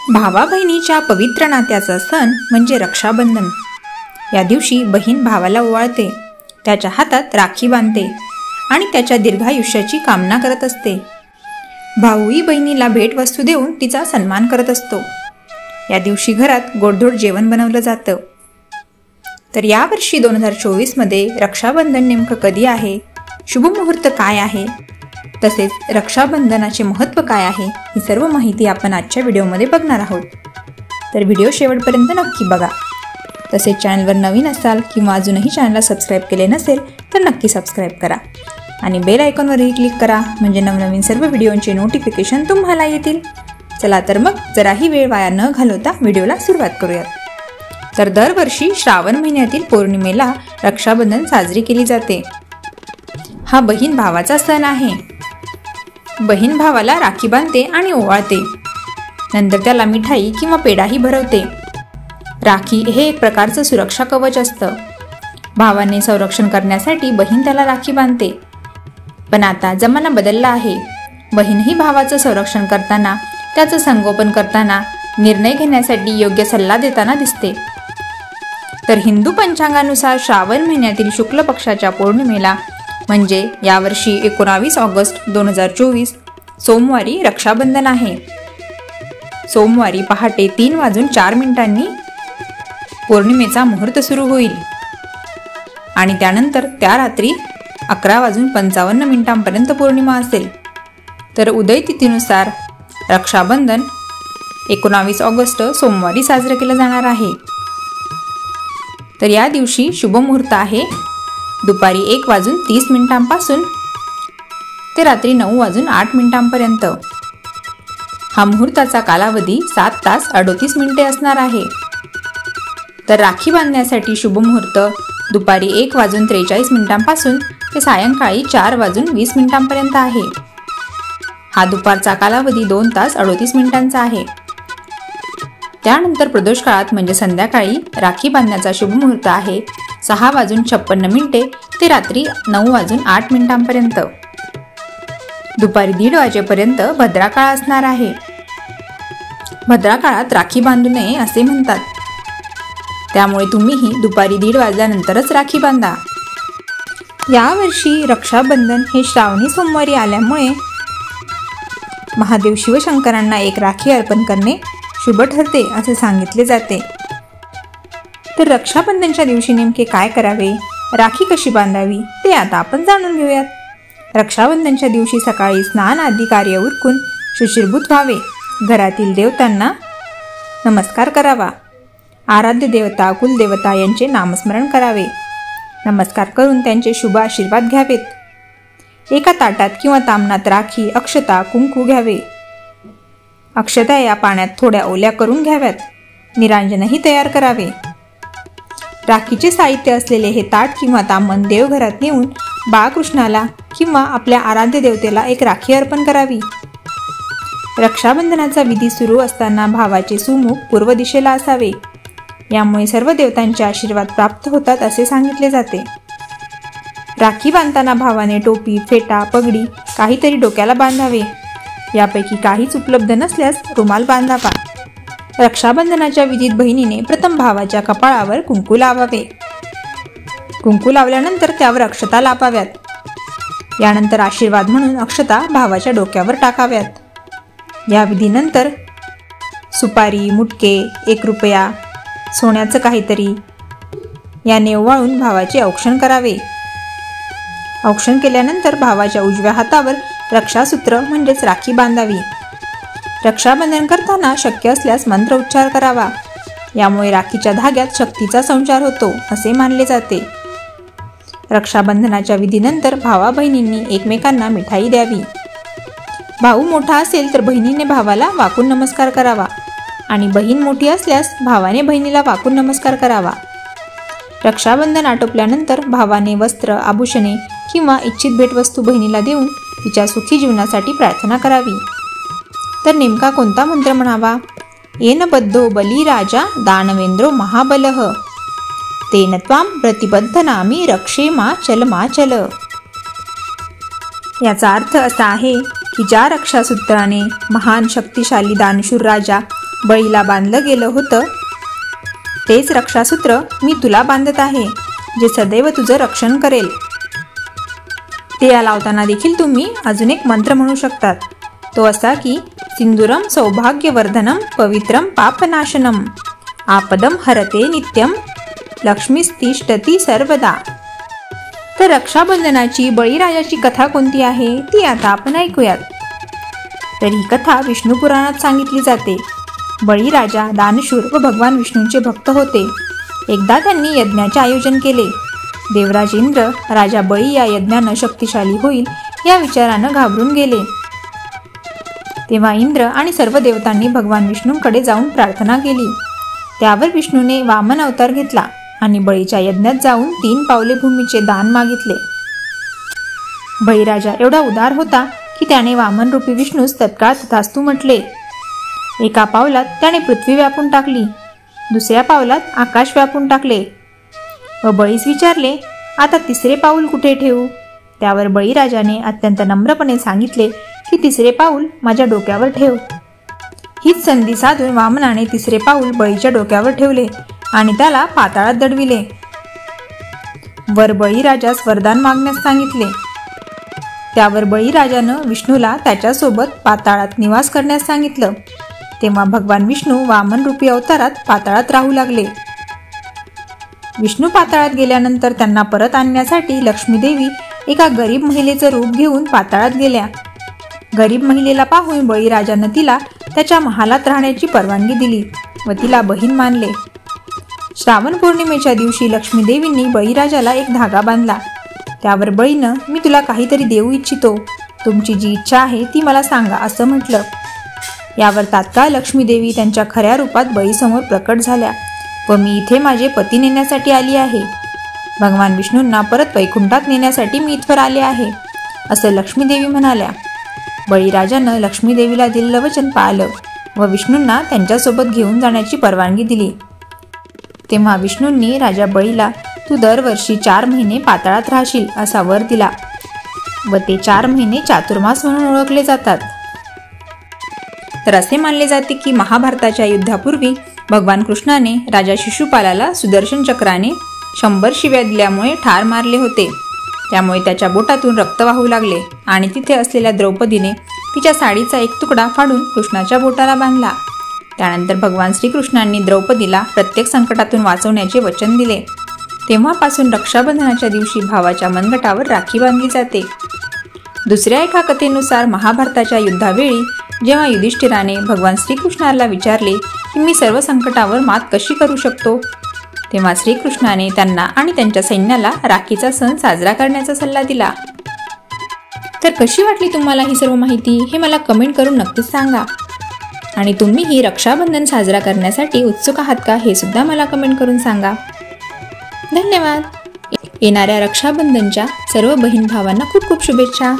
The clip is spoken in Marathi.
भावा बहिणीच्या पवित्र नात्याचा सण म्हणजे रक्षाबंधन। या दिवशी बहीण भावाला ओवाळते, त्याच्या हातात राखी बांधते आणि त्याच्या दीर्घायुष्याची कामना करत असते। भाऊही बहिणीला भेटवस्तू देऊन तिचा सन्मान करत असतो। या दिवशी घरात गोडधोड जेवण बनवलं जातं। तर यावर्षी 2024 मध्ये रक्षाबंधन नेमकं कधी आहे, शुभ मुहूर्त काय आहे, तसेच रक्षाबंधनाचे महत्त्व काय आहे, ही सर्व माहिती आपण आजच्या व्हिडिओमध्ये बघणार आहोत। तर व्हिडिओ शेवटपर्यंत नक्की बघा। तसेच चॅनलवर नवीन असाल किंवा अजूनही चॅनलला सबस्क्राईब केले नसेल तर नक्की सबस्क्राईब करा आणि बेल आयकॉनवरही क्लिक करा, म्हणजे नवनवीन सर्व व्हिडिओंचे नोटिफिकेशन तुम्हाला येतील। चला तर मग जराही वेळ वाया न घालवता व्हिडिओला सुरुवात करूयात। तर दरवर्षी श्रावण महिन्यातील पौर्णिमेला रक्षाबंधन साजरी केली जाते। हा बहीण भावाचा सण आहे। बहीण भावाला राखी बांधते आणि ओवाळते, नंतर त्याला मिठाई किंवा पेढाही भरवते। राखी हे एक प्रकारचं सुरक्षा कवच असतं। भावाने संरक्षण करण्यासाठी बहीण त्याला राखी बांधते। पण आता जमाना बदलला आहे। बहीणही भावाचं संरक्षण करताना, त्याचं संगोपन करताना, निर्णय घेण्यासाठी योग्य सल्ला देताना दिसते। तर हिंदू पंचांगानुसार श्रावण महिन्यातील शुक्ल पक्षाच्या पौर्णिमेला म्हणजे यावर्षी 19 ऑगस्ट 2024 सोमवारी रक्षाबंधन आहे। सोमवारी पहाटे 3:04 पौर्णिमेचा मुहूर्त सुरू होईल आणि त्यानंतर त्या रात्री 11:55 पौर्णिमा असेल। तर उदय तिथीनुसार रक्षाबंधन 19 ऑगस्ट सोमवारी साजरे केले जाणार आहे। तर या दिवशी शुभ मुहूर्त आहे दुपारी 1:30 पासून ते रात्री 9:08 पर्यंत। हा मुहूर्ताचा कालावधी 7 तास 38 मिनिटे असणार आहे। तर राखी बांधण्यासाठी शुभ मुहूर्त दुपारी 1:43 पासून ते सायंकाळी 4:20 पर्यंत आहे। हा दुपारचा कालावधी 2 तास 38 मिनिटांचा आहे। त्यानंतर प्रदोष काळात म्हणजे संध्याकाळी राखी बांधण्याचा शुभ मुहूर्त आहे 6:56 ते रात्री 9:08 पर्यंत। दुपारी 1:30 वाजेपर्यंत भद्रा काळ असणार आहे। भद्रा काळात राखी बांधू नये असे म्हणतात, त्यामुळे तुम्हीही दुपारी 1:30 वाजल्यानंतरच राखी बांधा। यावर्षी रक्षाबंधन हे श्रावणी सोमवारी आल्यामुळे महादेव शिवशंकरांना एक राखी अर्पण करणे शुभ ठरते असे सांगितले जाते। तर रक्षाबंधनच्या दिवशी नेमके काय करावे, राखी कशी बांधावी ते आता आपण जाणून घेऊयात। रक्षाबंधनच्या दिवशी सकाळी स्नान आदी कार्य उरकून शुचिर्भूत व्हावे, घरातील देवतांना नमस्कार करावा, आराध्य देवता कुलदेवता यांचे नामस्मरण करावे, नमस्कार करून त्यांचे शुभ आशीर्वाद घ्यावेत। एका ताटात किंवा ताम्हणात राखी, अक्षता, कुंकू घ्यावे। अक्षता या पाण्यात थोड्या ओल्या करून घ्याव्यात, निरांजनही तयार करावे। राखीचे साहित्य असलेले हे ताट किंवा ताम्हण देवघरात नेऊन बाळकृष्णाला किंवा आपल्या आराध्य देवतेला एक राखी अर्पण करावी। रक्षाबंधनाचा विधी सुरू असताना भावाचे सुमुख पूर्व दिशेला असावे, यामुळे सर्व देवतांचे आशीर्वाद प्राप्त होतात असे सांगितले जाते। राखी बांधताना भावाने टोपी, फेटा, पगडी काहीतरी डोक्याला बांधावे। यापैकी काहीच उपलब्ध नसल्यास रुमाल बांधावा। रक्षाबंधनाच्या विधीत बहिणीने प्रथम भावाच्या कपाळावर कुंकू लावावे। कुंकू लावल्यानंतर त्यावर अक्षता लापाव्यात। यानंतर आशीर्वाद म्हणून अक्षता भावाच्या डोक्यावर टाकाव्यात। या विधीनंतर सुपारी, मुटके, 1 रुपया, सोन्याचं काहीतरी याने ओवाळून भावाचे औक्षण करावे। औक्षण केल्यानंतर भावाच्या उजव्या हातावर रक्षासूत्र म्हणजेच राखी बांधावी। रक्षाबंधन करताना शक्य असल्यास मंत्र उच्चार करावा, यामुळे राखीच्या धाग्यात शक्तीचा संचार होतो असे मानले जाते। रक्षाबंधनाच्या विधीनंतर भावा बहिणींनी एकमेकांना मिठाई द्यावी। भाऊ मोठा असेल तर बहिणीने भावाला वाकून नमस्कार करावा आणि बहीण मोठी असल्यास भावाने बहिणीला वाकून नमस्कार करावा। रक्षाबंधन आटोपल्यानंतर भावाने वस्त्र, आभूषणे किंवा इच्छित भेटवस्तू बहिणीला देऊन तिच्या सुखी जीवनासाठी प्रार्थना करावी। तर नेमका कोणता मंत्र म्हणावा? येन बद्धो बलिराजा दानवेंद्रो महाबलः तेन त्वां प्रतिबद्धनामि रक्षेमाचल माचल। याचा अर्थ असा आहे की ज्या रक्षासूत्राने महान शक्तिशाली दानशूर राजा बळीला बांधलं गेलं होतं तेच रक्षासूत्र मी तुला बांधत आहे, जे सदैव तुझं रक्षण करेल. ते लावताना देखील तुम्ही अजून एक मंत्र म्हणू शकतात. तो असा की सिंदूरम सौभाग्यवर्धनम पवित्रम पापनाशनम आपदम हरते नित्यम लक्ष्मीस्तिष्ठती सर्वदा. तर रक्षाबंधनाची बळीराजाची कथा कोणती आहे ती आता आपण ऐकूयात. तर ही कथा विष्णू पुराणात सांगितली जाते. बळीराजा दानशूर व भगवान विष्णूंचे भक्त होते. एकदा त्यांनी यज्ञाचे आयोजन केले. देवराज इंद्र राजा बळी या यज्ञानं शक्तिशाली होईल या विचारानं घाबरून गेले. तेव्हा इंद्र आणि सर्व देवतांनी भगवान विष्णूंकडे जाऊन प्रार्थना केली. त्यावर विष्णूने वामन अवतार घेतला आणि बळीच्या यज्ञात जाऊन 3 पावले भूमीचे दान मागितले. बळीराजा एवढा उदार होता की त्याने वामन रूपी विष्णूस तत्काळ तथास्तु म्हटले. एका पावलात त्याने पृथ्वी व्यापून टाकली, दुसऱ्या पावलात आकाश व्यापून टाकले व बळीस विचारले, आता तिसरे पाऊल कुठे ठेवू? त्यावर बळीराजाने अत्यंत नम्रपणे सांगितले की तिसरे पाऊल माझ्या डोक्यावर ठेव. हीच संधी साधून वामनाने तिसरे पाऊल बळीच्या डोक्यावर ठेवले आणि त्याला पाताळात दडविले. वर बळीराजास वरदान मागण्यास सांगितले. त्यावर बळीराजानं विष्णूला त्याच्यासोबत पाताळात निवास करण्यास सांगितलं. तेव्हा भगवान विष्णू वामन रूपी अवतारात पाताळात राहू लागले. विष्णू पाताळात गेल्यानंतर त्यांना परत आणण्यासाठी लक्ष्मीदेवी एका गरीब महिलेचं रूप घेऊन पाताळात गेल्या. गरीब महिलेला पाहून बळीराजानं तिला त्याच्या महालात राहण्याची परवानगी दिली व तिला बहीण मानले. श्रावण पौर्णिमेच्या दिवशी लक्ष्मीदेवींनी बळीराजाला एक धागा बांधला. त्यावर बळीनं मी तुला काहीतरी देऊ इच्छितो, तुमची जी इच्छा आहे ती मला सांगा असं म्हटलं. यावर तात्काळ लक्ष्मीदेवी त्यांच्या खऱ्या रूपात बळीसमोर प्रकट झाल्या व मी इथे माझे पती नेण्यासाठी आली आहे. भगवान विष्णूंना परत वैकुंठात नेण्यासाठी मी इथवर आले आहे असं लक्ष्मीदेवी म्हणाल्या. बळीराजानं लक्ष्मीदेवीला दिलेलं वचन पाळलं व विष्णूंना त्यांच्यासोबत घेऊन जाण्याची परवानगी दिली. तेव्हा विष्णूंनी राजा बळीला तू दरवर्षी 4 महिने पाताळात राहशील असा वर दिला व ते 4 महिने चातुर्मास म्हणून ओळखले जातात. तर असे मानले जाते की महाभारताच्या युद्धापूर्वी भगवान कृष्णाने राजा शिशुपालाला सुदर्शन चक्राने 100 शिव्या दिल्यामुळे ठार मारले होते. त्यामुळे त्याच्या बोटातून रक्त वाहू लागले आणि तिथे असलेल्या द्रौपदीने तिच्या साडीचा एक तुकडा फाडून कृष्णाच्या बोटाला बांधला. त्यानंतर भगवान श्रीकृष्णांनी द्रौपदीला प्रत्येक संकटातून वाचवण्याचे वचन दिले. तेव्हापासून रक्षाबंधनाच्या दिवशी भावाच्या मनगटावर राखी बांधली जाते. दुसऱ्या एका कथेनुसार महाभारताच्या युद्धावेळी जेव्हा युधिष्ठिराने भगवान श्रीकृष्णाला विचारले की मी सर्व संकटावर मात कशी करू शकतो, तेव्हा श्रीकृष्णाने त्यांना आणि त्यांच्या सैन्याला राखीचा सण साजरा करण्याचा सल्ला दिला. तर कशी वाटली तुम्हाला ही सर्व माहिती हे मला कमेंट करून नक्कीच सांगा. आणि तुम्ही ही रक्षाबंधन साजरा करण्यासाठी उत्सुक आहात का हे सुद्धा मला कमेंट करून सांगा. धन्यवाद. येणाऱ्या रक्षाबंधनच्या सर्व बहीण भावांना खूप खूप शुभेच्छा.